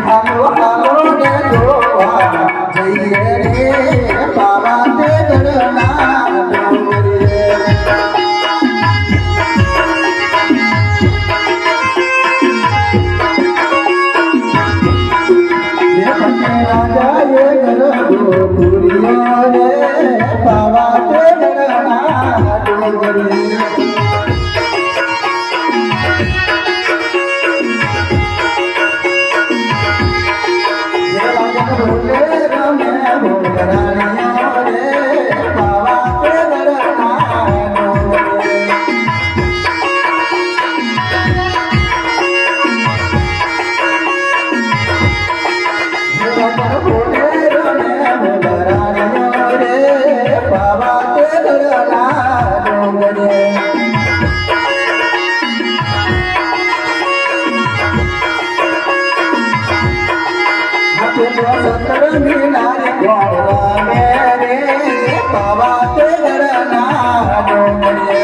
હાલો હાલો ને જોવા જઈએ રે બાબા તે ગઢના ડોંગરે રાજા એ ગરબો પૂર્યો રે બાબા તે ગઢના ડોંગરે सतर मीनारी गौर मेरे बाबा ते गरना डोंगरे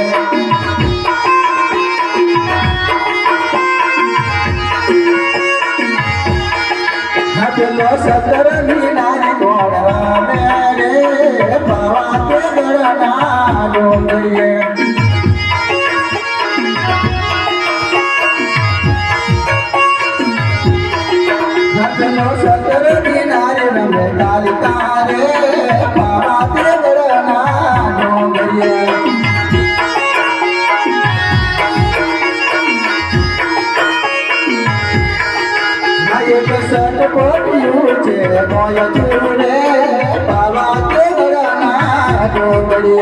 सतर मीनारी गौर मेरे बाबा ते गरना डोंगरे सतर मीनारे रंग कालिका रे बाबा ते गरना डोंगरे एक सट पोटियो छे मोय चूड़े बाबा ते गरना डोंगरे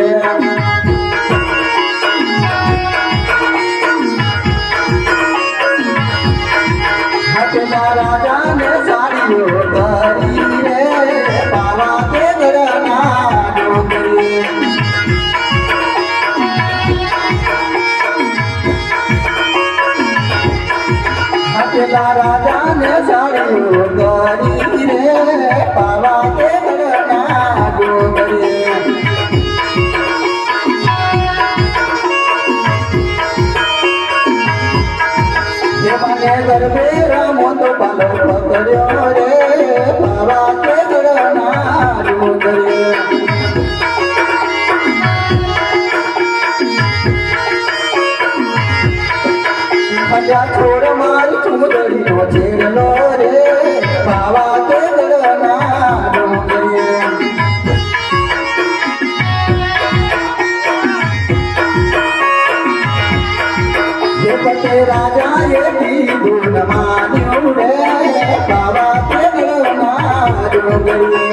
राजा ने साड़ियों करी रे बाबा के गरना डोंगरे राजा ने साड़ियों करी रे बाबा के गरना डोंगरे गरबे रामो तो पालो पकड़ो रे बाबा के गरना डोंगरे भजा छोड़ मारी चुमदड़ी नो छेड़लो रे बाबा के गरना डोंगरे राजा ये धून मान्यो रे बाबा के गरना डोंगरे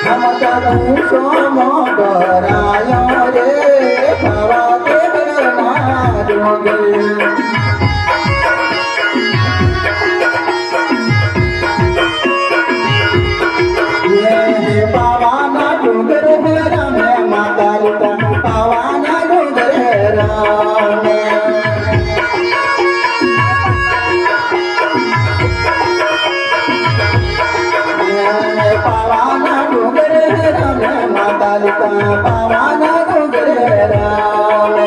हम तू सोमो डरायो रे बाबा के गरना डोंगरे पावाना डोंगर राम माता पावाना डोंगर राम पावाना डोंगर राम माता पावाना डोंगर राम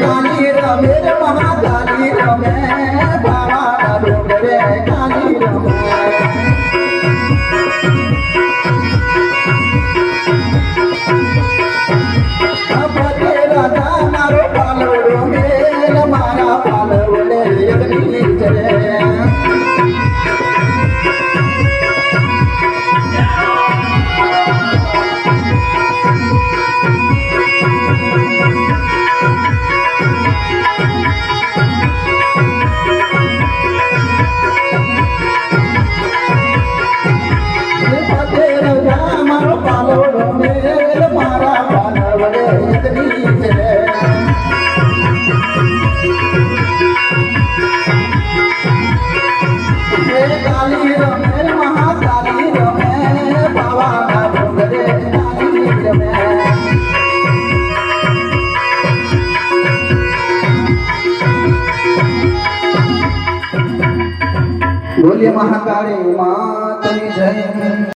काली रमे रे महाकाली रमे भावाना डोंगरे काली रमे अपते राजा मारो पालवडो मेल मारा पालवडे यगनी चले काली रमे महाकाली रमे भावाना डोंगरे काली रमे बोलिए महाकाली माँ